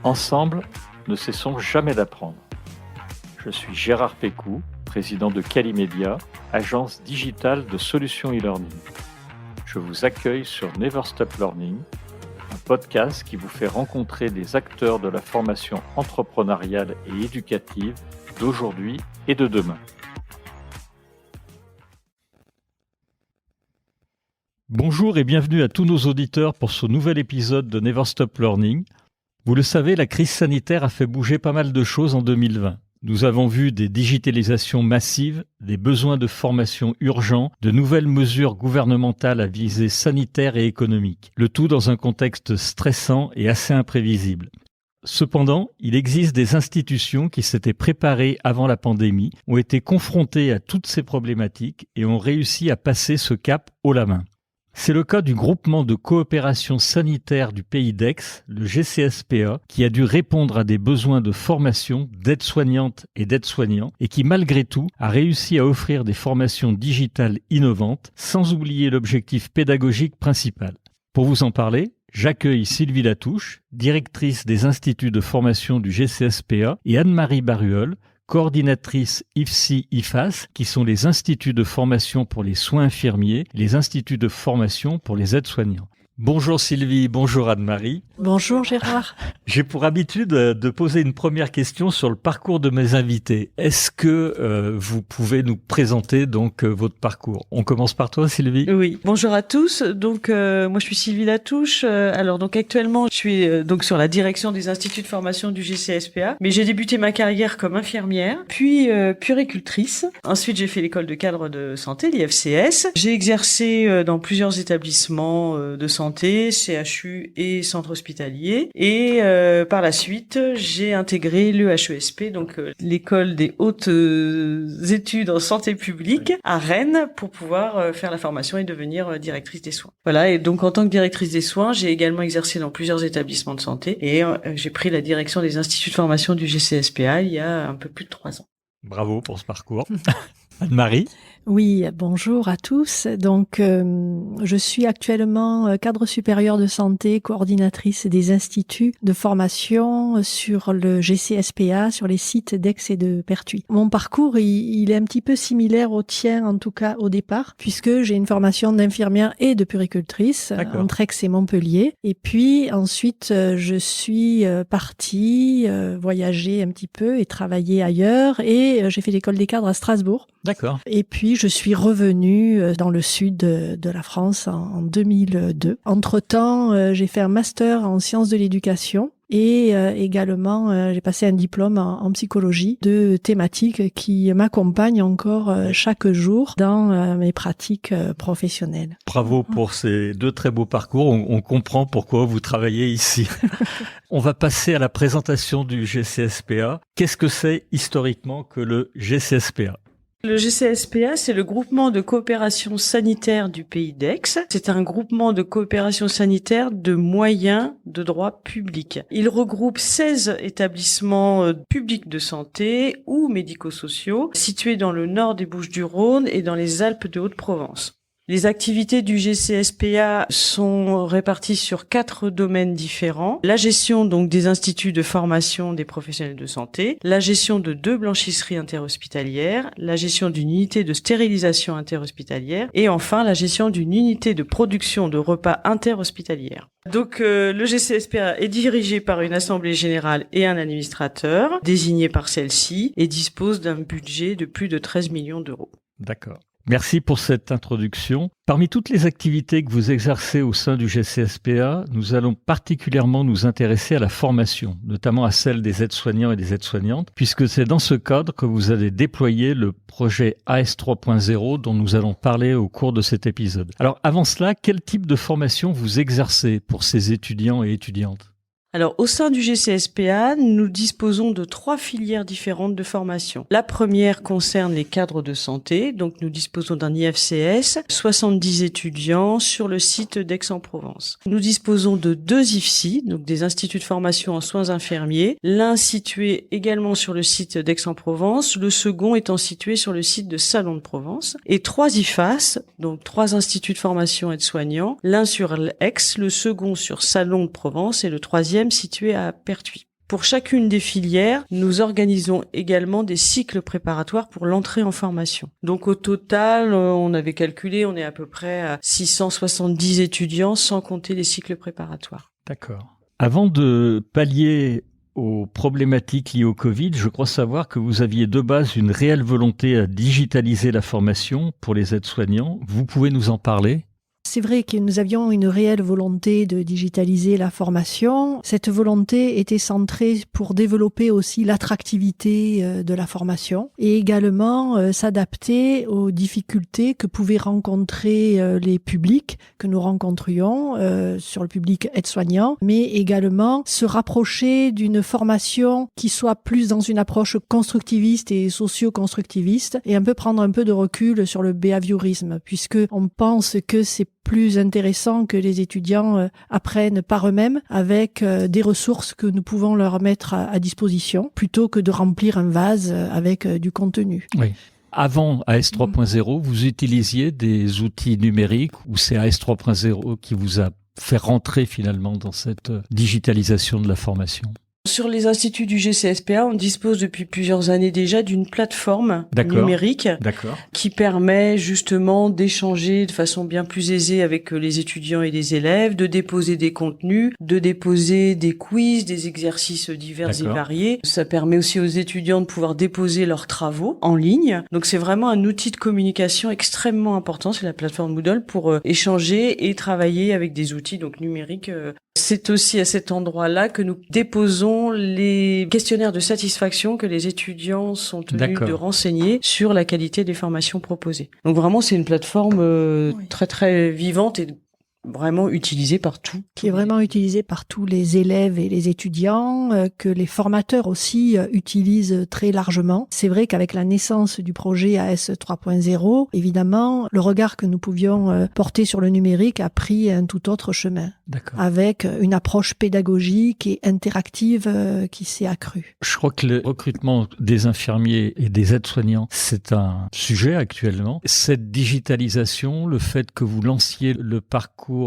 Ensemble, ne cessons jamais d'apprendre. Je suis Gérard Pécou, président de Calimedia, agence digitale de solutions e-learning. Je vous accueille sur Never Stop Learning, un podcast qui vous fait rencontrer des acteurs de la formation entrepreneuriale et éducative d'aujourd'hui et de demain. Bonjour et bienvenue à tous nos auditeurs pour ce nouvel épisode de Never Stop Learning. Vous le savez, la crise sanitaire a fait bouger pas mal de choses en 2020. Nous avons vu des digitalisations massives, des besoins de formation urgents, de nouvelles mesures gouvernementales à visée sanitaire et économique. Le tout dans un contexte stressant et assez imprévisible. Cependant, il existe des institutions qui s'étaient préparées avant la pandémie, ont été confrontées à toutes ces problématiques et ont réussi à passer ce cap haut la main. C'est le cas du groupement de coopération sanitaire du Pays d'Aix, le GCSPA, qui a dû répondre à des besoins de formation d'aides-soignantes et d'aides-soignants et qui, malgré tout, a réussi à offrir des formations digitales innovantes, sans oublier l'objectif pédagogique principal. Pour vous en parler, j'accueille Sylvie Latouche, directrice des instituts de formation du GCSPA, et Anne-Marie Baruel, coordinatrice IFSI-IFAS, qui sont les instituts de formation pour les soins infirmiers, les instituts de formation pour les aides-soignants. Bonjour Sylvie, bonjour Anne-Marie. Bonjour Gérard. J'ai pour habitude de poser une première question sur le parcours de mes invités. Est-ce que vous pouvez nous présenter donc votre parcours ? On commence par toi Sylvie. Oui, bonjour à tous. Donc moi je suis Sylvie Latouche. Alors donc actuellement je suis donc sur la direction des instituts de formation du GCSPA, mais j'ai débuté ma carrière comme infirmière, puis puéricultrice. Ensuite j'ai fait l'école de cadre de santé, l'IFCS. J'ai exercé dans plusieurs établissements de santé, CHU et centre hospitalier. Et par la suite, j'ai intégré l'EHESP, donc l'école des hautes études en santé publique à Rennes, pour pouvoir faire la formation et devenir directrice des soins. Voilà, et donc en tant que directrice des soins, j'ai également exercé dans plusieurs établissements de santé et j'ai pris la direction des instituts de formation du GCSPA il y a un peu plus de 3 ans. Bravo pour ce parcours. Anne-Marie. Oui, bonjour à tous. Donc, je suis actuellement cadre supérieur de santé, coordinatrice des instituts de formation sur le GCSPA, sur les sites d'Aix et de Pertuis. Mon parcours, il est un petit peu similaire au tien, en tout cas au départ, puisque j'ai une formation d'infirmière et de puéricultrice entre Aix et Montpellier. Et puis ensuite, je suis partie voyager un petit peu et travailler ailleurs. Et j'ai fait l'école des cadres à Strasbourg. D'accord. Et puis, je suis revenue dans le sud de la France en 2002. Entre-temps, j'ai fait un master en sciences de l'éducation et également, j'ai passé un diplôme en psychologie de thématiques qui m'accompagnent encore chaque jour dans mes pratiques professionnelles. Bravo pour ces 2 très beaux parcours. On comprend pourquoi vous travaillez ici. On va passer à la présentation du GCSPA. Qu'est-ce que c'est historiquement que le GCSPA ? Le GCSPA, c'est le groupement de coopération sanitaire du Pays d'Aix. C'est un groupement de coopération sanitaire de moyens de droit public. Il regroupe 16 établissements publics de santé ou médico-sociaux situés dans le nord des Bouches-du-Rhône et dans les Alpes de Haute-Provence. Les activités du GCSPA sont réparties sur 4 domaines différents. La gestion donc des instituts de formation des professionnels de santé, la gestion de 2 blanchisseries interhospitalières, la gestion d'une unité de stérilisation interhospitalière et enfin la gestion d'une unité de production de repas interhospitalière. Donc le GCSPA est dirigé par une assemblée générale et un administrateur désigné par celle-ci et dispose d'un budget de plus de 13 millions d'euros. D'accord. Merci pour cette introduction. Parmi toutes les activités que vous exercez au sein du GCSPA, nous allons particulièrement nous intéresser à la formation, notamment à celle des aides-soignants et des aides-soignantes, puisque c'est dans ce cadre que vous allez déployer le projet AS 3.0 dont nous allons parler au cours de cet épisode. Alors avant cela, quel type de formation vous exercez pour ces étudiants et étudiantes ? Alors, au sein du GCSPA, nous disposons de 3 filières différentes de formation. La première concerne les cadres de santé. Donc, nous disposons d'un IFCS, 70 étudiants sur le site d'Aix-en-Provence. Nous disposons de 2 IFSI, donc des instituts de formation en soins infirmiers. L'un situé également sur le site d'Aix-en-Provence, le second étant situé sur le site de Salon de Provence. Et 3 IFAS, donc 3 instituts de formation aides-soignants. L'un sur Aix, le second sur Salon de Provence et le troisième situé à Pertuis. Pour chacune des filières, nous organisons également des cycles préparatoires pour l'entrée en formation. Donc au total, on avait calculé, on est à peu près à 670 étudiants sans compter les cycles préparatoires. D'accord. Avant de pallier aux problématiques liées au Covid, je crois savoir que vous aviez de base une réelle volonté à digitaliser la formation pour les aides-soignants. Vous pouvez nous en parler ? C'est vrai que nous avions une réelle volonté de digitaliser la formation. Cette volonté était centrée pour développer aussi l'attractivité de la formation et également s'adapter aux difficultés que pouvaient rencontrer les publics que nous rencontrions sur le public aide-soignant, mais également se rapprocher d'une formation qui soit plus dans une approche constructiviste et socio-constructiviste et un peu prendre un peu de recul sur le behaviorisme, puisque on pense que c'est plus intéressant que les étudiants apprennent par eux-mêmes avec des ressources que nous pouvons leur mettre à disposition, plutôt que de remplir un vase avec du contenu. Oui. Avant AS 3.0, vous utilisiez des outils numériques ou c'est AS 3.0 qui vous a fait rentrer finalement dans cette digitalisation de la formation ? Sur les instituts du GCSPA, on dispose depuis plusieurs années déjà d'une plateforme numérique qui permet justement d'échanger de façon bien plus aisée avec les étudiants et les élèves, de déposer des contenus, de déposer des quiz, des exercices divers et variés. Ça permet aussi aux étudiants de pouvoir déposer leurs travaux en ligne. Donc c'est vraiment un outil de communication extrêmement important, c'est la plateforme Moodle pour échanger et travailler avec des outils donc numériques. C'est aussi à cet endroit-là que nous déposons les questionnaires de satisfaction que les étudiants sont tenus de renseigner sur la qualité des formations proposées. Donc vraiment, c'est une plateforme très très vivante et vraiment utilisée par tous. Qui est vraiment utilisée par tous les élèves et les étudiants, que les formateurs aussi utilisent très largement. C'est vrai qu'avec la naissance du projet AS 3.0, évidemment, le regard que nous pouvions porter sur le numérique a pris un tout autre chemin. Avec une approche pédagogique et interactive qui s'est accrue. Je crois que le recrutement des infirmiers et des aides-soignants, c'est un sujet actuellement. Cette digitalisation, le fait que vous lanciez le parcours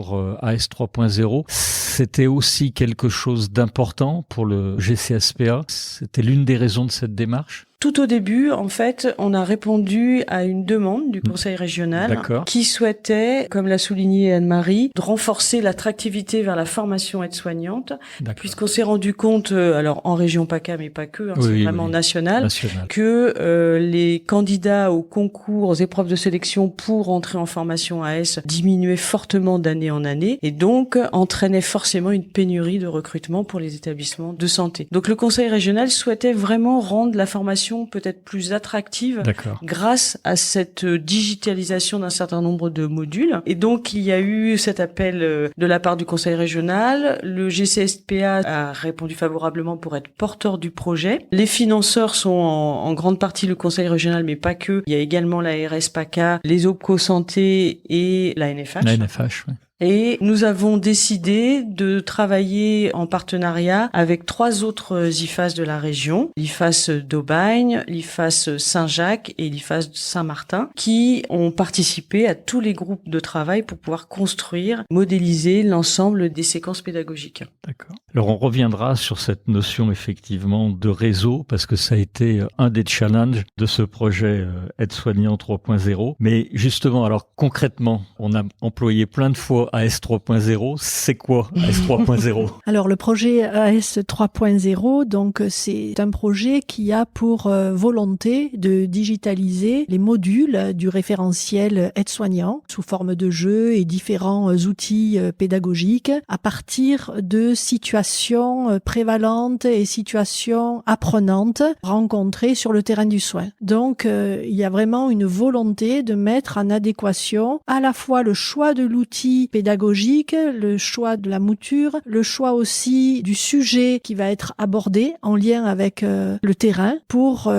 AS 3.0, c'était aussi quelque chose d'important pour le GCSPA. C'était l'une des raisons de cette démarche. Tout au début, en fait, on a répondu à une demande du Conseil régional qui souhaitait, comme l'a souligné Anne-Marie, de renforcer l'attractivité vers la formation aide-soignante, puisqu'on s'est rendu compte, alors en région PACA, mais pas que, c'est vraiment national, que les candidats au concours, aux épreuves de sélection pour entrer en formation AS diminuaient fortement d'année en année et donc entraînaient forcément une pénurie de recrutement pour les établissements de santé. Donc le Conseil régional souhaitait vraiment rendre la formation peut-être plus attractive grâce à cette digitalisation d'un certain nombre de modules. Et donc, il y a eu cet appel de la part du Conseil régional. Le GCSPA a répondu favorablement pour être porteur du projet. Les financeurs sont en grande partie le Conseil régional, mais pas que. Il y a également la RS PACA, les OPCO Santé et la NFH. La NFH, oui. Et nous avons décidé de travailler en partenariat avec 3 autres IFAS de la région, l'IFAS d'Aubagne, l'IFAS Saint-Jacques et l'IFAS Saint-Martin, qui ont participé à tous les groupes de travail pour pouvoir construire, modéliser l'ensemble des séquences pédagogiques. D'accord. Alors on reviendra sur cette notion effectivement de réseau, parce que ça a été un des challenges de ce projet Aide-soignant 3.0. Mais justement, alors concrètement, on a employé plein de fois AS 3.0, c'est quoi AS 3.0 ? Alors le projet AS 3.0, donc c'est un projet qui a pour volonté de digitaliser les modules du référentiel aide-soignant sous forme de jeux et différents outils pédagogiques à partir de situations prévalentes et situations apprenantes rencontrées sur le terrain du soin. Donc il y a vraiment une volonté de mettre en adéquation à la fois le choix de l'outil pédagogique, le choix de la mouture, le choix aussi du sujet qui va être abordé en lien avec le terrain pour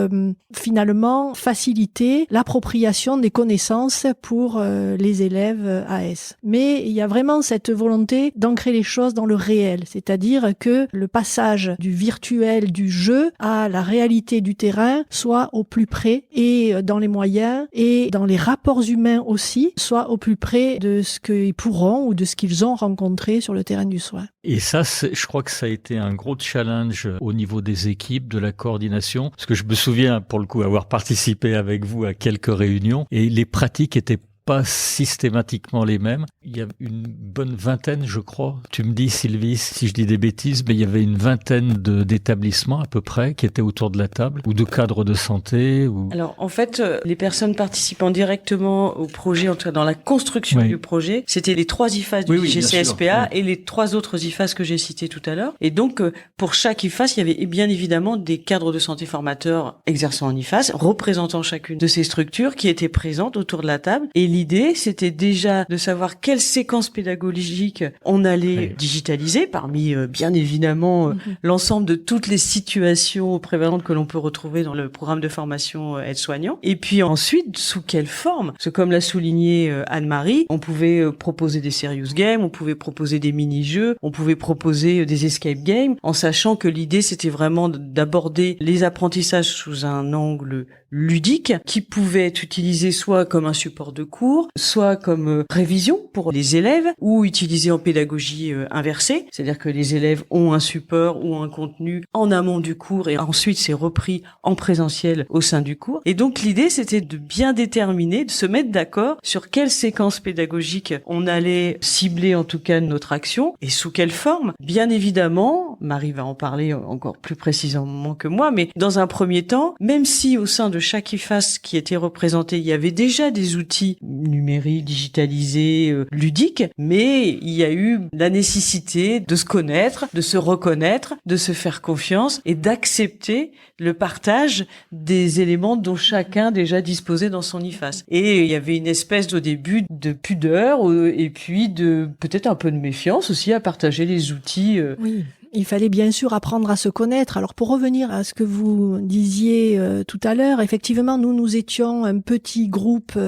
finalement faciliter l'appropriation des connaissances pour les élèves AS. Mais il y a vraiment cette volonté d'ancrer les choses dans le réel, c'est-à-dire que le passage du virtuel, du jeu à la réalité du terrain soit au plus près et dans les moyens et dans les rapports humains aussi, soit au plus près de ce qu'ils pourront font ou de ce qu'ils ont rencontré sur le terrain du soin. Et ça, je crois que ça a été un gros challenge au niveau des équipes, de la coordination, parce que je me souviens, pour le coup, avoir participé avec vous à quelques réunions, et les pratiques étaient pas systématiquement les mêmes. Il y a une bonne vingtaine, je crois. Tu me dis, Sylvie, si je dis des bêtises, mais il y avait une vingtaine d'établissements à peu près qui étaient autour de la table, ou de cadres de santé. Alors, en fait, les personnes participant directement au projet, en tout cas dans la construction du projet, c'était les 3 IFAS du GCSPA et les 3 autres IFAS que j'ai cités tout à l'heure. Et donc, pour chaque IFAS, il y avait bien évidemment des cadres de santé formateurs exerçant en IFAS, représentant chacune de ces structures qui étaient présentes autour de la table. Et l'idée, c'était déjà de savoir quelle séquence pédagogique on allait digitaliser parmi, bien évidemment, l'ensemble de toutes les situations prévalentes que l'on peut retrouver dans le programme de formation aide-soignant. Et puis ensuite, sous quelle forme? Parce que comme l'a souligné Anne-Marie, on pouvait proposer des serious games, on pouvait proposer des mini-jeux, on pouvait proposer des escape games, en sachant que l'idée, c'était vraiment d'aborder les apprentissages sous un angle ludique qui pouvait être utilisé soit comme un support de cours, soit comme révision pour les élèves ou utilisé en pédagogie inversée, c'est-à-dire que les élèves ont un support ou un contenu en amont du cours et ensuite c'est repris en présentiel au sein du cours. Et donc l'idée c'était de bien déterminer, de se mettre d'accord sur quelle séquence pédagogique on allait cibler en tout cas notre action et sous quelle forme. Bien évidemment, Marie va en parler encore plus précisément que moi, mais dans un premier temps, même si au sein de chaque IFAS qui était représenté, il y avait déjà des outils numériques, digitalisés, ludiques, mais il y a eu la nécessité de se connaître, de se reconnaître, de se faire confiance et d'accepter le partage des éléments dont chacun déjà disposait dans son IFAS. Et il y avait une espèce au début de pudeur et puis de peut-être un peu de méfiance aussi à partager les outils. Oui. Il fallait bien sûr apprendre à se connaître. Alors pour revenir à ce que vous disiez tout à l'heure, effectivement, nous étions un petit groupe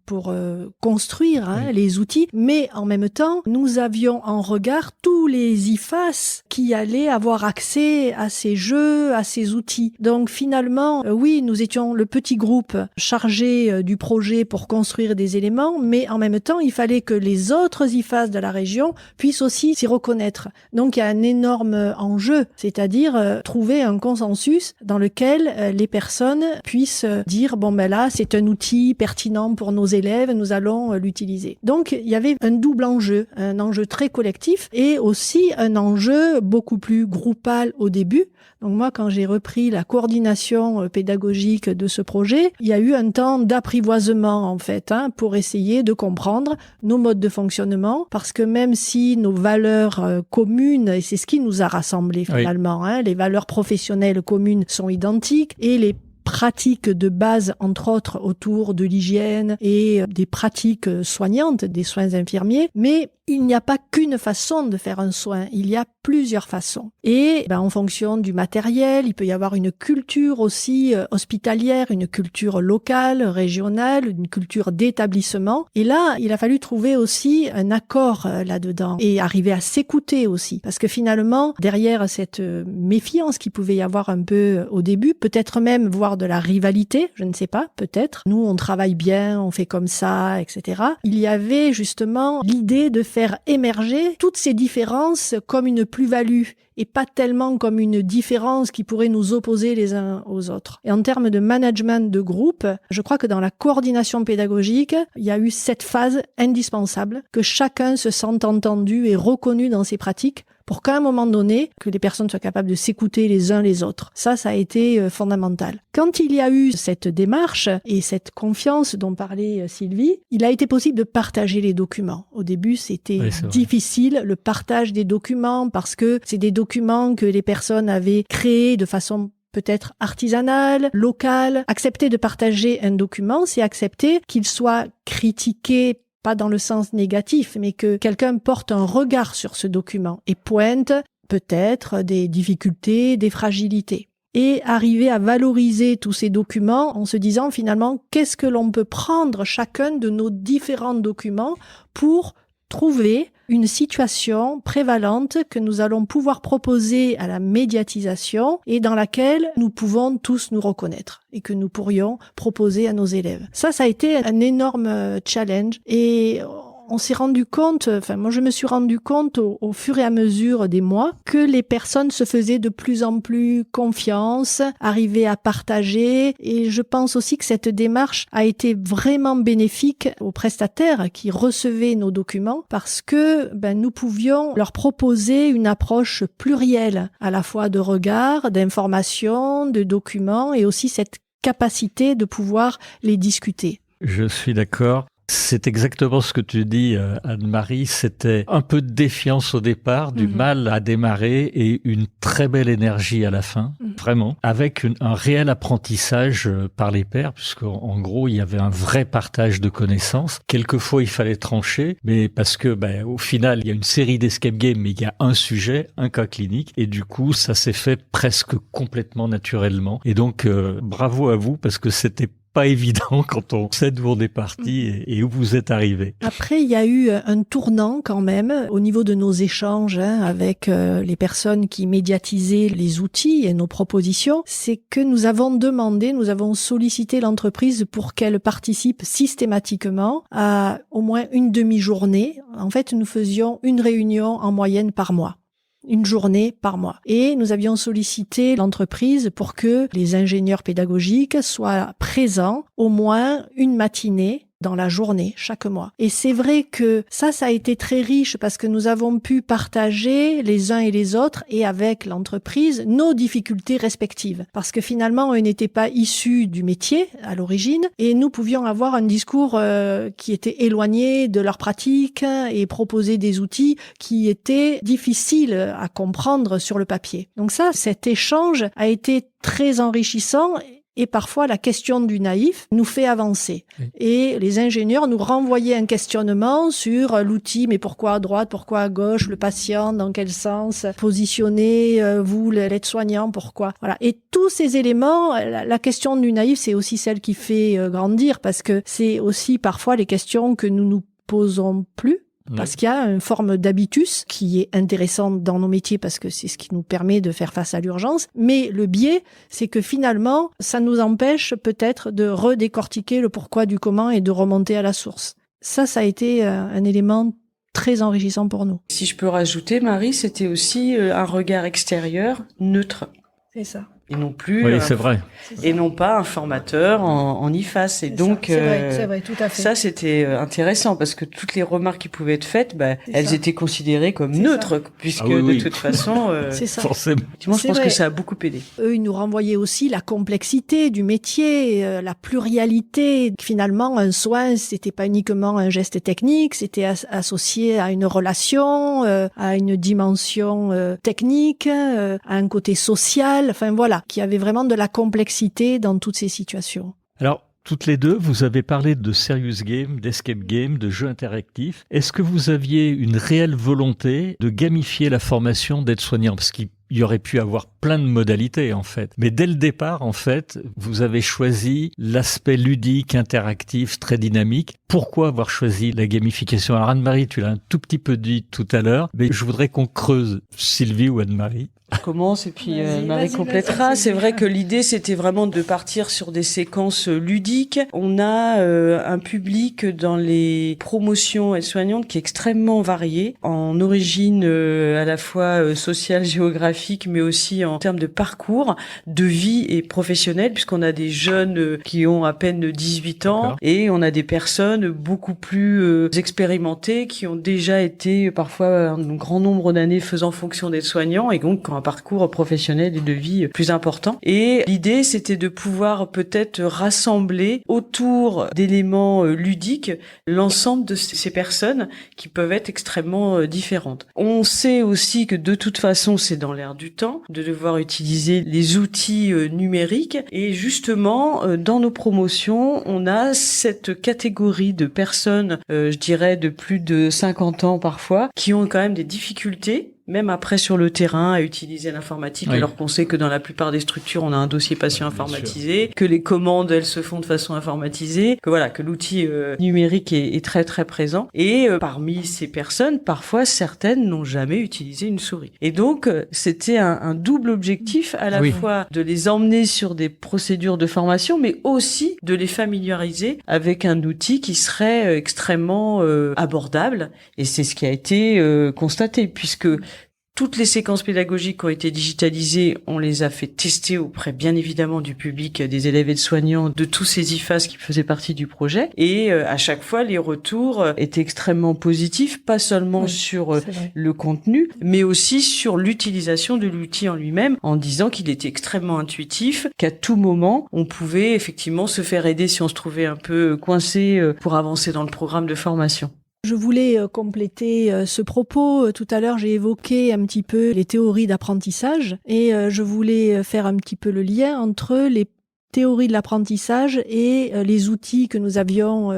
pour construire les outils, mais en même temps, nous avions en regard tous les IFAS qui allaient avoir accès à ces jeux, à ces outils. Donc finalement, oui, nous étions le petit groupe chargé du projet pour construire des éléments, mais en même temps, il fallait que les autres IFAS de la région puissent aussi s'y reconnaître. Donc il y a un énorme enjeu, c'est-à-dire trouver un consensus dans lequel les personnes puissent dire bon ben là c'est un outil pertinent pour nos élèves, nous allons l'utiliser. Donc il y avait un double enjeu, un enjeu très collectif et aussi un enjeu beaucoup plus groupal au début. Donc moi, quand j'ai repris la coordination pédagogique de ce projet, il y a eu un temps d'apprivoisement en fait, pour essayer de comprendre nos modes de fonctionnement, parce que même si nos valeurs communes, et c'est ce qui nous a rassemblés finalement, les valeurs professionnelles communes sont identiques et les pratiques de base, entre autres, autour de l'hygiène et des pratiques soignantes, des soins infirmiers, mais il n'y a pas qu'une façon de faire un soin, il y a plusieurs façons. Et en fonction du matériel, il peut y avoir une culture aussi hospitalière, une culture locale, régionale, une culture d'établissement. Et là, il a fallu trouver aussi un accord là-dedans et arriver à s'écouter aussi. Parce que finalement, derrière cette méfiance qu'il pouvait y avoir un peu au début, peut-être même voire de la rivalité, je ne sais pas, peut-être. Nous, on travaille bien, on fait comme ça, etc. Il y avait justement l'idée de faire émerger toutes ces différences comme une plus-value et pas tellement comme une différence qui pourrait nous opposer les uns aux autres. Et en termes de management de groupe, je crois que dans la coordination pédagogique, il y a eu cette phase indispensable, que chacun se sente entendu et reconnu dans ses pratiques pour qu'à un moment donné, que les personnes soient capables de s'écouter les uns les autres. Ça a été fondamental. Quand il y a eu cette démarche et cette confiance dont parlait Sylvie, il a été possible de partager les documents. Au début, c'était difficile, le partage des documents, parce que c'est des documents que les personnes avaient créés de façon peut-être artisanale, locale. Accepter de partager un document, c'est accepter qu'il soit critiqué, pas dans le sens négatif, mais que quelqu'un porte un regard sur ce document et pointe peut-être des difficultés, des fragilités. Et arriver à valoriser tous ces documents en se disant finalement qu'est-ce que l'on peut prendre chacun de nos différents documents pour trouver une situation prévalente que nous allons pouvoir proposer à la médiatisation et dans laquelle nous pouvons tous nous reconnaître et que nous pourrions proposer à nos élèves. Ça a été un énorme challenge et on s'est rendu compte, moi je me suis rendu compte au fur et à mesure des mois que les personnes se faisaient de plus en plus confiance, arrivaient à partager, et je pense aussi que cette démarche a été vraiment bénéfique aux prestataires qui recevaient nos documents parce que nous pouvions leur proposer une approche plurielle, à la fois de regard, d'information, de documents, et aussi cette capacité de pouvoir les discuter. Je suis d'accord. C'est exactement ce que tu dis, Anne-Marie. C'était un peu de défiance au départ, du mal à démarrer et une très belle énergie à la fin, vraiment, avec un réel apprentissage par les pairs, puisqu'en gros, il y avait un vrai partage de connaissances. Quelquefois, il fallait trancher, mais parce que, au final, il y a une série d'escape games, mais il y a un sujet, un cas clinique, et du coup, ça s'est fait presque complètement naturellement. Et donc, bravo à vous, parce que c'était pas évident quand on sait d'où on est parti et où vous êtes arrivé. Après, il y a eu un tournant quand même au niveau de nos échanges avec les personnes qui médiatisaient les outils et nos propositions. C'est que nous avons sollicité l'entreprise pour qu'elle participe systématiquement à au moins une demi-journée. En fait, nous faisions une réunion en moyenne par mois. Une journée par mois. Et nous avions sollicité l'entreprise pour que les ingénieurs pédagogiques soient présents au moins une matinée dans la journée, chaque mois. Et c'est vrai que ça a été très riche parce que nous avons pu partager les uns et les autres et avec l'entreprise nos difficultés respectives. Parce que finalement, on n'était pas issus du métier à l'origine et nous pouvions avoir un discours qui était éloigné de leur pratique et proposer des outils qui étaient difficiles à comprendre sur le papier. Donc cet échange a été très enrichissant. Et parfois, la question du naïf nous fait avancer. Oui. Et les ingénieurs nous renvoyaient un questionnement sur l'outil, mais pourquoi à droite, pourquoi à gauche, le patient, dans quel sens, positionner, vous, l'aide-soignant, pourquoi. Voilà. Et tous ces éléments, la question du naïf, c'est aussi celle qui fait grandir, parce que c'est aussi parfois les questions que nous nous posons plus. Parce qu'il y a une forme d'habitus qui est intéressante dans nos métiers parce que c'est ce qui nous permet de faire face à l'urgence. Mais le biais, c'est que finalement, ça nous empêche peut-être de redécortiquer le pourquoi du comment et de remonter à la source. Ça a été un élément très enrichissant pour nous. Si je peux rajouter, Marie, c'était aussi un regard extérieur neutre. C'est ça. Et non plus, oui, c'est vrai. Et non pas un formateur en IFAS. Et donc, c'est vrai, tout à fait. Ça, c'était intéressant parce que toutes les remarques qui pouvaient être faites, elles étaient considérées comme neutres, puisque de toute façon, c'est ça. Forcément. Je pense que ça a beaucoup aidé. Eux, ils nous renvoyaient aussi la complexité du métier, la pluralité. Finalement, un soin, c'était pas uniquement un geste technique, c'était associé à une relation, à une dimension technique, à un côté social. Enfin voilà, qui avait vraiment de la complexité dans toutes ces situations. Alors, toutes les deux, vous avez parlé de serious game, d'escape game, de jeux interactifs. Est-ce que vous aviez une réelle volonté de gamifier la formation d'aide-soignant ? Parce qu'il y aurait pu avoir plein de modalités, en fait. Mais dès le départ, en fait, vous avez choisi l'aspect ludique, interactif, très dynamique. Pourquoi avoir choisi la gamification ? Alors, Anne-Marie, tu l'as un tout petit peu dit tout à l'heure, mais je voudrais qu'on creuse. Sylvie ou Anne-Marie ? Je commence et puis Marie complétera. C'est vrai que l'idée, c'était vraiment de partir sur des séquences ludiques. On a un public dans les promotions aides-soignantes qui est extrêmement varié, en origine à la fois sociale, géographique, mais aussi en termes de parcours, de vie et professionnel, puisqu'on a des jeunes qui ont à peine 18 ans. D'accord. Et on a des personnes beaucoup plus expérimentées qui ont déjà été parfois un grand nombre d'années faisant fonction d'aide-soignant et donc un parcours professionnel et de vie plus important. Et l'idée, c'était de pouvoir peut-être rassembler autour d'éléments ludiques l'ensemble de ces personnes qui peuvent être extrêmement différentes. On sait aussi que de toute façon, c'est dans l'air du temps de devoir utiliser les outils numériques. Et justement, dans nos promotions, on a cette catégorie de personnes, je dirais de plus de 50 ans parfois, qui ont quand même des difficultés même après sur le terrain, à utiliser l'informatique, Oui. alors qu'on sait que dans la plupart des structures, on a un dossier patient informatisé, que les commandes, elles se font de façon informatisée, que voilà, que l'outil numérique est très très présent. Et parmi ces personnes, parfois certaines n'ont jamais utilisé une souris. Et donc, c'était un double objectif, à la fois de les emmener sur des procédures de formation, mais aussi de les familiariser avec un outil qui serait extrêmement abordable. Et c'est ce qui a été constaté, puisque toutes les séquences pédagogiques qui ont été digitalisées, on les a fait tester auprès, bien évidemment, du public, des élèves et de soignants, de tous ces IFAS qui faisaient partie du projet. Et à chaque fois, les retours étaient extrêmement positifs, pas seulement sur le contenu, mais aussi sur l'utilisation de l'outil en lui-même, en disant qu'il était extrêmement intuitif, qu'à tout moment, on pouvait effectivement se faire aider si on se trouvait un peu coincé pour avancer dans le programme de formation. Je voulais compléter ce propos. Tout à l'heure, j'ai évoqué un petit peu les théories d'apprentissage et je voulais faire un petit peu le lien entre les théorie de l'apprentissage et les outils que nous avions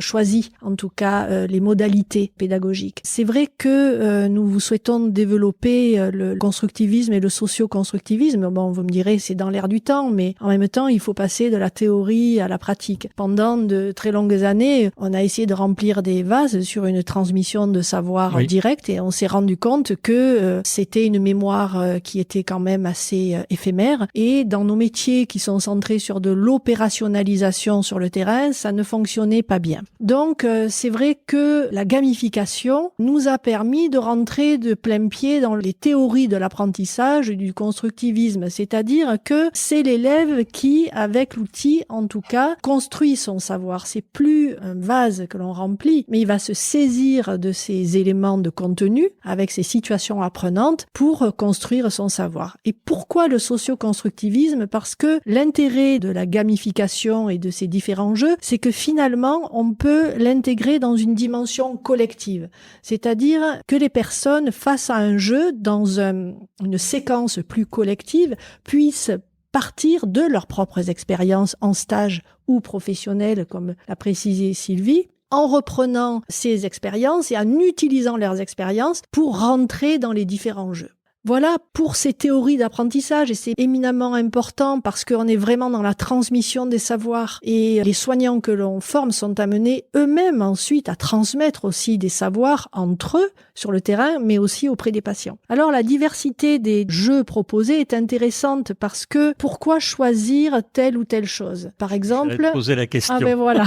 choisis, en tout cas les modalités pédagogiques. C'est vrai que nous souhaitons développer le constructivisme et le socio-constructivisme. Bon, vous me direz, c'est dans l'air du temps, mais en même temps, il faut passer de la théorie à la pratique. Pendant de très longues années, on a essayé de remplir des vases sur une transmission de savoir direct et on s'est rendu compte que c'était une mémoire qui était quand même assez éphémère. Et dans nos métiers qui sont centrés sur de l'opérationnalisation sur le terrain, ça ne fonctionnait pas bien. Donc, c'est vrai que la gamification nous a permis de rentrer de plein pied dans les théories de l'apprentissage et du constructivisme, c'est-à-dire que c'est l'élève qui, avec l'outil, en tout cas, construit son savoir. C'est plus un vase que l'on remplit, mais il va se saisir de ces éléments de contenu avec ces situations apprenantes pour construire son savoir. Et pourquoi le socio-constructivisme? Parce que l'intérêt de la gamification et de ces différents jeux, c'est que finalement, on peut l'intégrer dans une dimension collective. C'est-à-dire que les personnes, face à un jeu, dans une séquence plus collective, puissent partir de leurs propres expériences en stage ou professionnelles, comme l'a précisé Sylvie, en reprenant ces expériences et en utilisant leurs expériences pour rentrer dans les différents jeux. Voilà pour ces théories d'apprentissage et c'est éminemment important parce qu'on est vraiment dans la transmission des savoirs et les soignants que l'on forme sont amenés eux-mêmes ensuite à transmettre aussi des savoirs entre eux sur le terrain mais aussi auprès des patients. Alors la diversité des jeux proposés est intéressante parce que pourquoi choisir telle ou telle chose? Par exemple, je vais te poser la question. Ah ben voilà.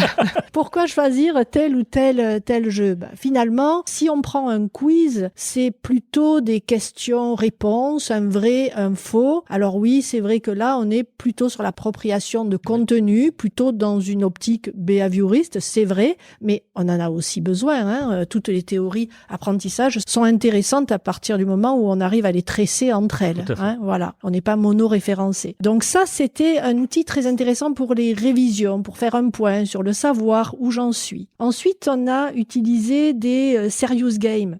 Pourquoi choisir tel ou tel jeu? Finalement, si on prend un quiz, c'est plutôt des questions-réponses, un vrai, un faux. Alors oui, c'est vrai que là, on est plutôt sur l'appropriation de contenu, plutôt dans une optique behavioriste, c'est vrai, mais on en a aussi besoin. Toutes les théories apprentissage sont intéressantes à partir du moment où on arrive à les tresser entre elles. Voilà, on n'est pas mono-référencé. Donc ça, c'était un outil très intéressant pour les révisions, pour faire un point sur le savoir où j'en suis. Ensuite, on a utilisé des serious games.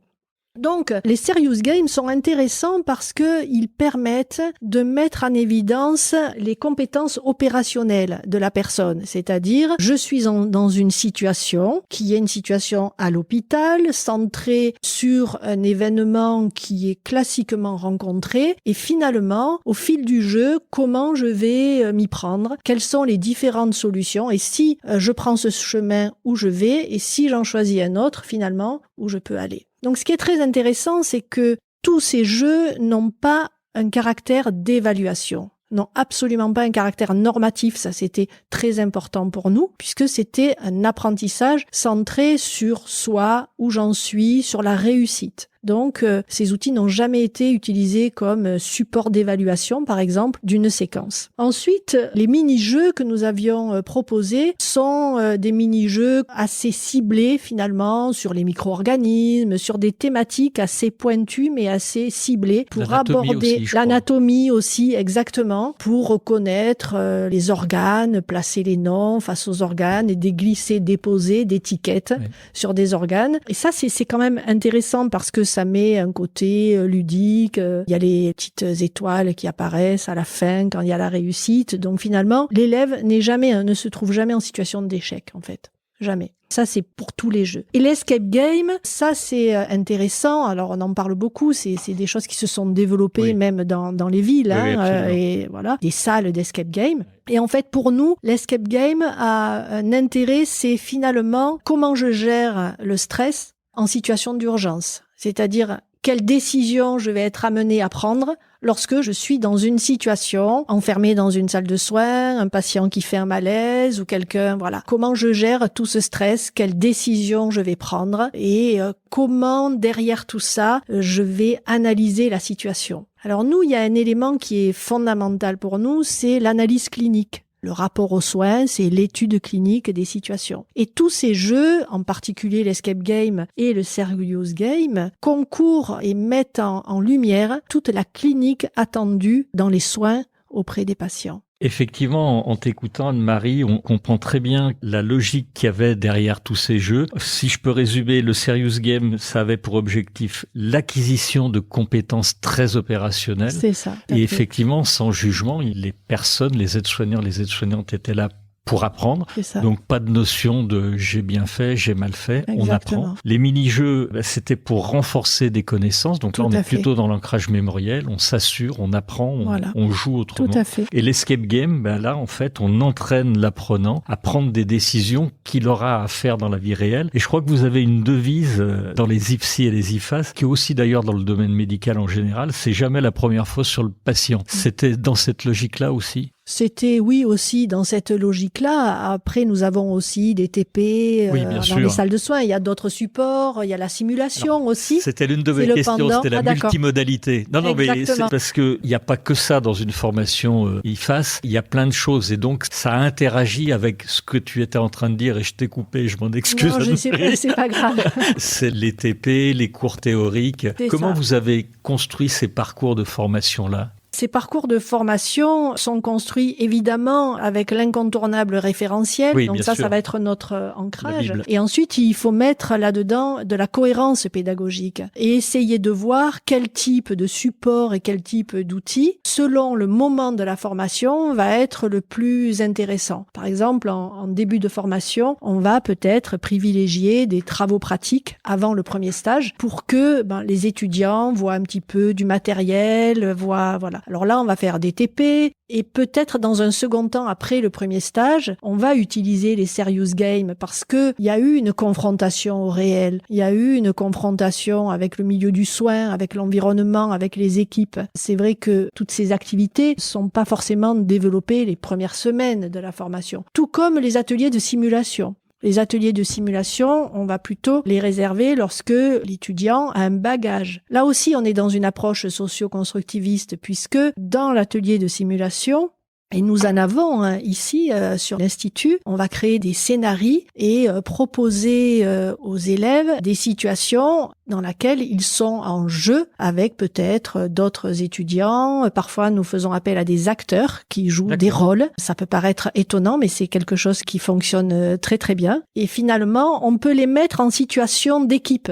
Donc, les serious games sont intéressants parce que ils permettent de mettre en évidence les compétences opérationnelles de la personne. C'est-à-dire, je suis dans une situation qui est une situation à l'hôpital, centrée sur un événement qui est classiquement rencontré. Et finalement, au fil du jeu, comment je vais m'y prendre? Quelles sont les différentes solutions? Et si je prends ce chemin, où je vais? Et si j'en choisis un autre, finalement, où je peux aller? Donc, ce qui est très intéressant, c'est que tous ces jeux n'ont pas un caractère d'évaluation, n'ont absolument pas un caractère normatif. Ça, c'était très important pour nous, puisque c'était un apprentissage centré sur soi, où j'en suis, sur la réussite. Donc, ces outils n'ont jamais été utilisés comme support d'évaluation, par exemple, d'une séquence. Ensuite, les mini-jeux que nous avions proposés sont des mini-jeux assez ciblés, finalement, sur les micro-organismes, sur des thématiques assez pointues, mais assez ciblées, pour aborder l'anatomie aussi, exactement, pour reconnaître les organes, placer les noms face aux organes et déglisser, déposer d'étiquettes sur des organes. Et ça, c'est quand même intéressant parce que ça met un côté ludique, il y a les petites étoiles qui apparaissent à la fin quand il y a la réussite. Donc finalement, l'élève ne se trouve jamais en situation d'échec, en fait. Jamais. Ça, c'est pour tous les jeux. Et l'escape game, ça, c'est intéressant. Alors, on en parle beaucoup. C'est des choses qui se sont développées même dans les villes. Oui, et voilà, des salles d'escape game. Et en fait, pour nous, l'escape game a un intérêt, c'est finalement comment je gère le stress en situation d'urgence. C'est-à-dire, quelle décision je vais être amené à prendre lorsque je suis dans une situation enfermée dans une salle de soins, un patient qui fait un malaise ou quelqu'un, voilà. Comment je gère tout ce stress, quelle décision je vais prendre et comment derrière tout ça, je vais analyser la situation. Alors nous, il y a un élément qui est fondamental pour nous, c'est l'analyse clinique. Le rapport aux soins, c'est l'étude clinique des situations. Et tous ces jeux, en particulier l'escape game et le serious game, concourent et mettent en lumière toute la clinique attendue dans les soins auprès des patients. Effectivement, en t'écoutant, Anne-Marie, on comprend très bien la logique qu'il y avait derrière tous ces jeux. Si je peux résumer, le Serious Game, ça avait pour objectif l'acquisition de compétences très opérationnelles. C'est ça. Et effectivement, sans jugement, les personnes, les aides-soignants, les aides-soignantes étaient là pour apprendre. Donc pas de notion de j'ai bien fait, j'ai mal fait, Exactement. On apprend. Les mini-jeux, c'était pour renforcer des connaissances. Donc là, on est plutôt dans l'ancrage mémoriel, on s'assure, on apprend, on joue autrement. Tout à fait. Et l'escape game, là, en fait, on entraîne l'apprenant à prendre des décisions qu'il aura à faire dans la vie réelle. Et je crois que vous avez une devise dans les IFSI et les IFAS, qui est aussi d'ailleurs dans le domaine médical en général, c'est jamais la première fois sur le patient. C'était dans cette logique-là aussi? C'était, oui, aussi dans cette logique-là. Après, nous avons aussi des TP dans les salles de soins. Il y a d'autres supports, il y a la simulation aussi. C'était l'une de mes questions, c'était la multimodalité. Non, Exactement. Mais c'est parce qu'il n'y a pas que ça dans une formation IFAS. Il y a plein de choses et donc ça interagit avec ce que tu étais en train de dire et je t'ai coupé, je m'en excuse. Non, je sais pas, c'est pas grave. C'est les TP, les cours théoriques. Comment vous avez construit ces parcours de formation-là ? Ces parcours de formation sont construits évidemment avec l'incontournable référentiel. Oui, donc ça sûr. va être notre ancrage. Et ensuite, il faut mettre là-dedans de la cohérence pédagogique et essayer de voir quel type de support et quel type d'outils, selon le moment de la formation, va être le plus intéressant. Par exemple, en début de formation, on va peut-être privilégier des travaux pratiques avant le premier stage pour que les étudiants voient un petit peu du matériel, voilà. Alors là, on va faire des TP et peut-être dans un second temps, après le premier stage, on va utiliser les serious games parce que il y a eu une confrontation au réel. Il y a eu une confrontation avec le milieu du soin, avec l'environnement, avec les équipes. C'est vrai que toutes ces activités sont pas forcément développées les premières semaines de la formation. Tout comme les ateliers de simulation. Les ateliers de simulation, on va plutôt les réserver lorsque l'étudiant a un bagage. Là aussi, on est dans une approche socio-constructiviste puisque dans l'atelier de simulation, et nous en avons ici sur l'Institut, on va créer des scénarios et proposer aux élèves des situations dans lesquelles ils sont en jeu avec peut-être d'autres étudiants. Parfois, nous faisons appel à des acteurs qui jouent des rôles. Ça peut paraître étonnant, mais c'est quelque chose qui fonctionne très très bien. Et finalement, on peut les mettre en situation d'équipe.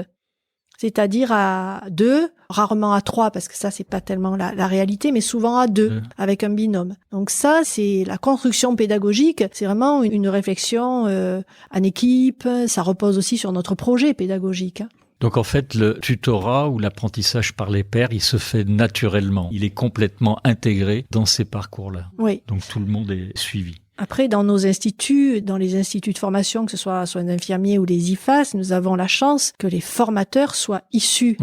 C'est-à-dire à 2, rarement à 3, parce que ça, c'est pas tellement la réalité, mais souvent à 2, avec un binôme. Donc ça, c'est la construction pédagogique, c'est vraiment une réflexion en équipe, ça repose aussi sur notre projet pédagogique. Donc en fait, le tutorat ou l'apprentissage par les pairs, il se fait naturellement. Il est complètement intégré dans ces parcours-là. Oui. Donc tout le monde est suivi. Après, dans nos instituts, dans les instituts de formation, que ce soit soins infirmiers ou les IFAS, nous avons la chance que les formateurs soient issus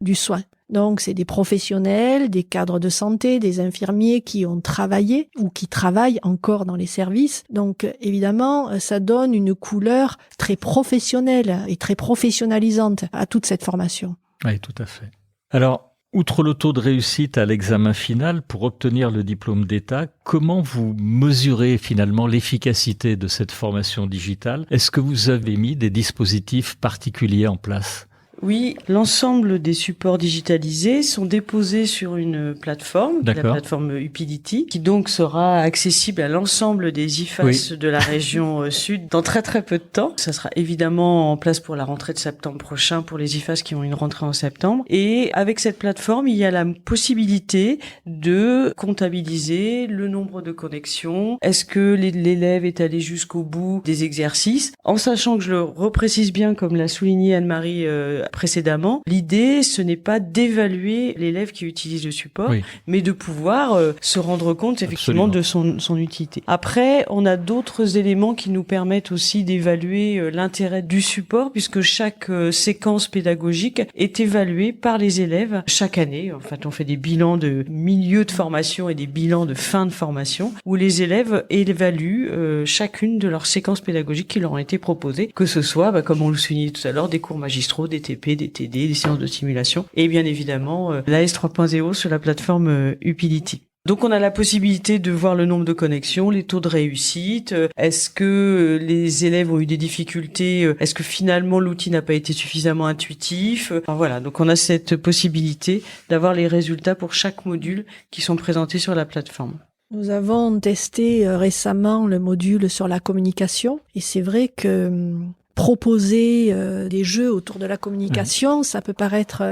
du soin. Donc, c'est des professionnels, des cadres de santé, des infirmiers qui ont travaillé ou qui travaillent encore dans les services. Donc, évidemment, ça donne une couleur très professionnelle et très professionnalisante à toute cette formation. Oui, tout à fait. Alors, outre le taux de réussite à l'examen final, pour obtenir le diplôme d'État, comment vous mesurez finalement l'efficacité de cette formation digitale ? Est-ce que vous avez mis des dispositifs particuliers en place ? Oui, l'ensemble des supports digitalisés sont déposés sur une plateforme, la plateforme Upidity, qui donc sera accessible à l'ensemble des IFAS de la région sud dans très très peu de temps. Ça sera évidemment en place pour la rentrée de septembre prochain pour les IFAS qui ont une rentrée en septembre. Et avec cette plateforme, il y a la possibilité de comptabiliser le nombre de connexions. Est-ce que l'élève est allé jusqu'au bout des exercices? En sachant que je le reprécise bien, comme l'a souligné Anne-Marie précédemment, l'idée, ce n'est pas d'évaluer l'élève qui utilise le support, mais de pouvoir se rendre compte effectivement de son utilité. Après, on a d'autres éléments qui nous permettent aussi d'évaluer l'intérêt du support, puisque chaque séquence pédagogique est évaluée par les élèves chaque année. En fait, on fait des bilans de milieu de formation et des bilans de fin de formation, où les élèves évaluent chacune de leurs séquences pédagogiques qui leur ont été proposées, que ce soit, comme on le soulignait tout à l'heure, des cours magistraux, des TP, des TD, des séances de simulation, et bien évidemment l'AS 3.0 sur la plateforme Upidity. Donc on a la possibilité de voir le nombre de connexions, les taux de réussite, est-ce que les élèves ont eu des difficultés, est-ce que finalement l'outil n'a pas été suffisamment intuitif. Enfin, voilà, donc on a cette possibilité d'avoir les résultats pour chaque module qui sont présentés sur la plateforme. Nous avons testé récemment le module sur la communication et c'est vrai que proposer des jeux autour de la communication, ça peut paraître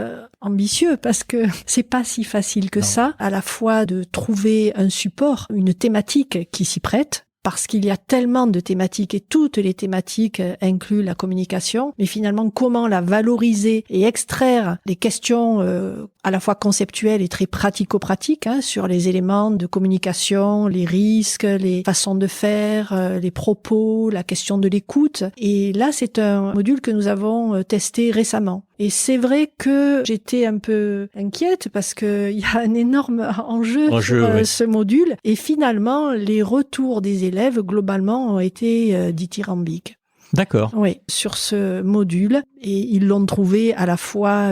ambitieux parce que c'est pas si facile que ça, à la fois de trouver un support, une thématique qui s'y prête, parce qu'il y a tellement de thématiques et toutes les thématiques incluent la communication, mais finalement comment la valoriser et extraire les questions à la fois conceptuelles et très pratico-pratiques sur les éléments de communication, les risques, les façons de faire, les propos, la question de l'écoute. Et là, c'est un module que nous avons testé récemment. Et c'est vrai que j'étais un peu inquiète parce que il y a un énorme enjeu sur ce module. Et finalement, les retours des élèves, globalement, ont été dithyrambiques. D'accord. Oui, sur ce module. Et ils l'ont trouvé à la fois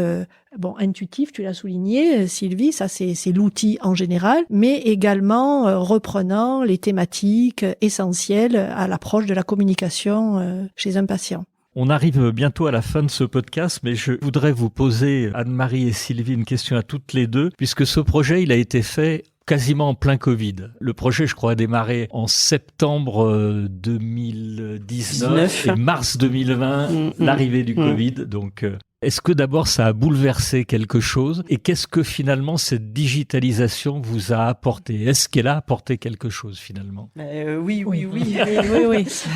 intuitif, tu l'as souligné, Sylvie, ça c'est l'outil en général, mais également reprenant les thématiques essentielles à l'approche de la communication chez un patient. On arrive bientôt à la fin de ce podcast, mais je voudrais vous poser, Anne-Marie et Sylvie, une question à toutes les deux, puisque ce projet, il a été fait quasiment en plein Covid. Le projet, je crois, a démarré en septembre 2019 et mars 2020, l'arrivée du Covid. Donc, est-ce que d'abord ça a bouleversé quelque chose et qu'est-ce que finalement cette digitalisation vous a apporté? Est-ce qu'elle a apporté quelque chose finalement? Oui.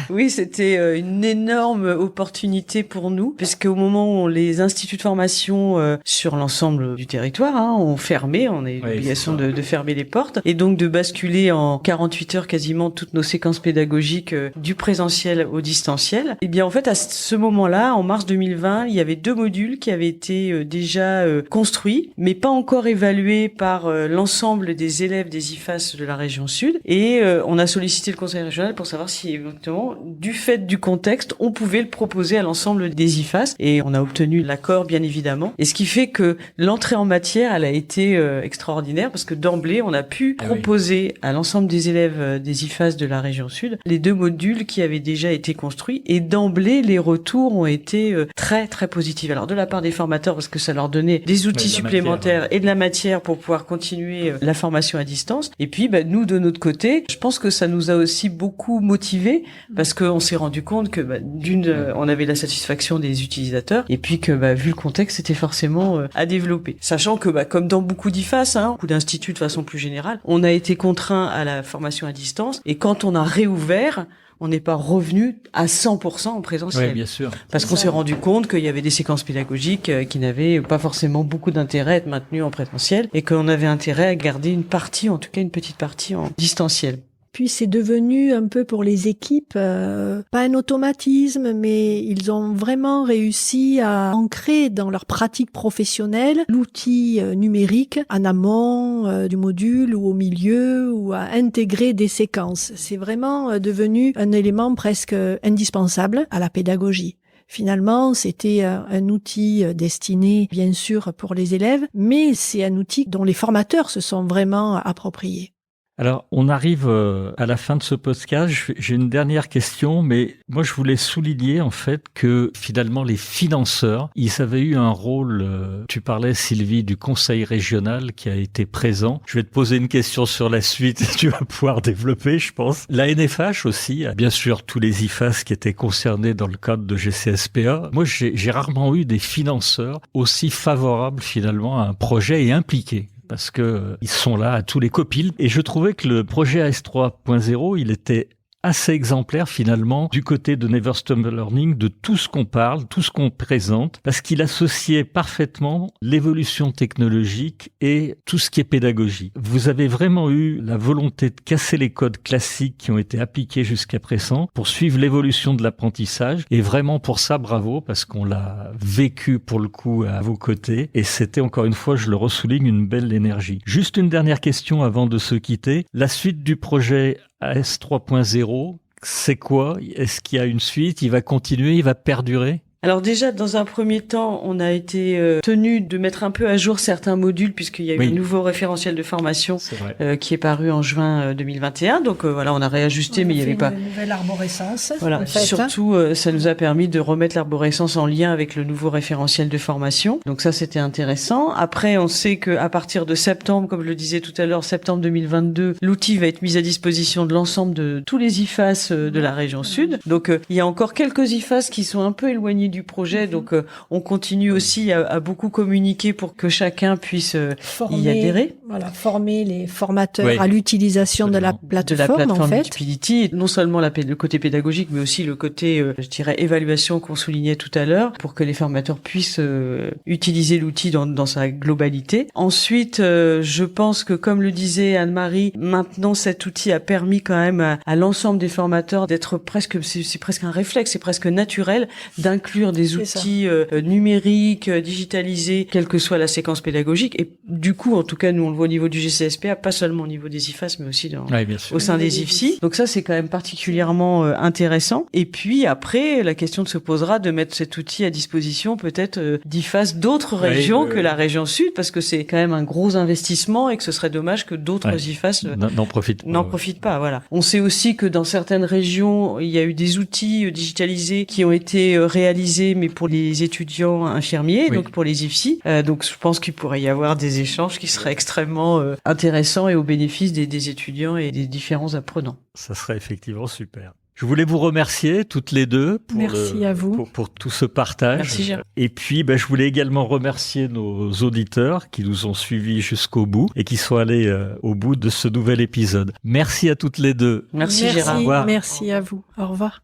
Oui, c'était une énorme opportunité pour nous parce qu'au moment où les instituts de formation sur l'ensemble du territoire ont fermé, on a eu l'obligation de fermer les portes et donc de basculer en 48 heures quasiment toutes nos séquences pédagogiques du présentiel au distanciel. Et bien en fait à ce moment-là, en mars 2020, il y avait 2 modules qui avaient été déjà construits, mais pas encore évalués par l'ensemble des élèves des IFAS de la région sud. Et on a sollicité le conseil régional pour savoir si, éventuellement, du fait du contexte, on pouvait le proposer à l'ensemble des IFAS. Et on a obtenu l'accord, bien évidemment. Et ce qui fait que l'entrée en matière, elle a été extraordinaire, parce que d'emblée, on a pu proposer à l'ensemble des élèves des IFAS de la région sud les 2 modules qui avaient déjà été construits. Et d'emblée, les retours ont été très, très positifs. Alors, de la part des formateurs, parce que ça leur donnait des outils supplémentaires et de la matière pour pouvoir continuer la formation à distance. Et puis, nous, de notre côté, je pense que ça nous a aussi beaucoup motivés, parce qu'on s'est rendu compte que, on avait la satisfaction des utilisateurs, et puis que, vu le contexte, c'était forcément à développer. Sachant que, comme dans beaucoup d'IFAS, beaucoup d'instituts de façon plus générale, on a été contraint à la formation à distance, et quand on a réouvert, on n'est pas revenu à 100% en présentiel. Oui, bien sûr. Parce qu'on s'est rendu compte qu'il y avait des séquences pédagogiques qui n'avaient pas forcément beaucoup d'intérêt à être maintenues en présentiel et qu'on avait intérêt à garder une partie, en tout cas une petite partie en distanciel. Puis c'est devenu un peu pour les équipes, pas un automatisme, mais ils ont vraiment réussi à ancrer dans leur pratique professionnelle l'outil numérique en amont du module ou au milieu, ou à intégrer des séquences. C'est vraiment devenu un élément presque indispensable à la pédagogie. Finalement, c'était un outil destiné, bien sûr, pour les élèves, mais c'est un outil dont les formateurs se sont vraiment appropriés. Alors, on arrive à la fin de ce podcast. J'ai une dernière question, mais moi, je voulais souligner en fait que finalement, les financeurs, ils avaient eu un rôle. Tu parlais, Sylvie, du conseil régional qui a été présent. Je vais te poser une question sur la suite. Tu vas pouvoir développer, je pense. La NFH aussi, bien sûr, tous les IFAS qui étaient concernés dans le cadre de GCSPA. Moi, j'ai rarement eu des financeurs aussi favorables finalement à un projet et impliqués, parce que ils sont là à tous les copiles. Et je trouvais que le projet AS 3.0, il était assez exemplaire finalement du côté de Never Stop Learning, de tout ce qu'on parle, tout ce qu'on présente, parce qu'il associait parfaitement l'évolution technologique et tout ce qui est pédagogie. Vous avez vraiment eu la volonté de casser les codes classiques qui ont été appliqués jusqu'à présent pour suivre l'évolution de l'apprentissage, et vraiment pour ça, bravo, parce qu'on l'a vécu pour le coup à vos côtés, et c'était encore une fois, je le ressouligne, une belle énergie. Juste une dernière question avant de se quitter. La suite du projet AS 3.0, c'est quoi? Est-ce qu'il y a une suite? Il va continuer? Il va perdurer? Alors déjà, dans un premier temps, on a été tenu de mettre un peu à jour certains modules puisqu'il y a eu un nouveau référentiel de formation qui est paru en juin 2021. Donc voilà, on a réajusté, mais il n'y avait pas une nouvelle arborescence. Voilà, en fait, surtout ça nous a permis de remettre l'arborescence en lien avec le nouveau référentiel de formation. Donc ça, c'était intéressant. Après, on sait que à partir de septembre, comme je le disais tout à l'heure, septembre 2022, l'outil va être mis à disposition de l'ensemble de tous les IFAS de la région Sud. Donc il y a encore quelques IFAS qui sont un peu éloignés du projet, donc on continue aussi à beaucoup communiquer pour que chacun puisse y adhérer. Voilà, former les formateurs à l'utilisation de la plateforme en fait. Utipility, non seulement le côté pédagogique, mais aussi le côté, je dirais, évaluation qu'on soulignait tout à l'heure, pour que les formateurs puissent utiliser l'outil dans sa globalité. Ensuite, je pense que, comme le disait Anne-Marie, maintenant cet outil a permis quand même à l'ensemble des formateurs d'être presque, c'est presque un réflexe, c'est presque naturel d'inclure des outils numériques, digitalisés, quelle que soit la séquence pédagogique. Et du coup, en tout cas, nous on le voit au niveau du GCSPA, pas seulement au niveau des IFAS, mais aussi au sein des IFSI. Donc ça, c'est quand même particulièrement intéressant. Et puis après, la question se posera de mettre cet outil à disposition peut-être d'IFAS d'autres régions que la région Sud, parce que c'est quand même un gros investissement et que ce serait dommage que d'autres IFAS n'en profitent pas. Voilà. On sait aussi que dans certaines régions, il y a eu des outils digitalisés qui ont été réalisés, mais pour les étudiants infirmiers, donc pour les IFSI. Donc je pense qu'il pourrait y avoir des échanges qui seraient extrêmement intéressants et au bénéfice des étudiants et des différents apprenants. Ça serait effectivement super. Je voulais vous remercier toutes les deux pour tout ce partage. Merci, Gérard. Et puis, je voulais également remercier nos auditeurs qui nous ont suivis jusqu'au bout et qui sont allés au bout de ce nouvel épisode. Merci à toutes les deux. Merci Gérard. Au revoir. Merci à vous. Au revoir.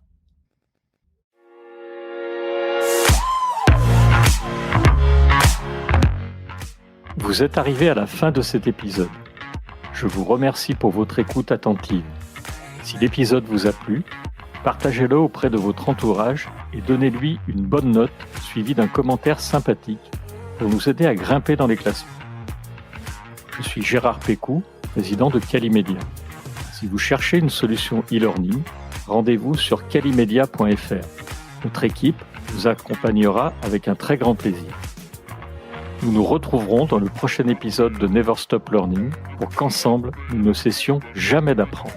Vous êtes arrivés à la fin de cet épisode. Je vous remercie pour votre écoute attentive. Si l'épisode vous a plu, partagez-le auprès de votre entourage et donnez-lui une bonne note suivie d'un commentaire sympathique pour nous aider à grimper dans les classements. Je suis Gérard Pécou, président de Calimedia. Si vous cherchez une solution e-learning, rendez-vous sur calimedia.fr. Notre équipe vous accompagnera avec un très grand plaisir. Nous nous retrouverons dans le prochain épisode de Never Stop Learning pour qu'ensemble, nous ne cessions jamais d'apprendre.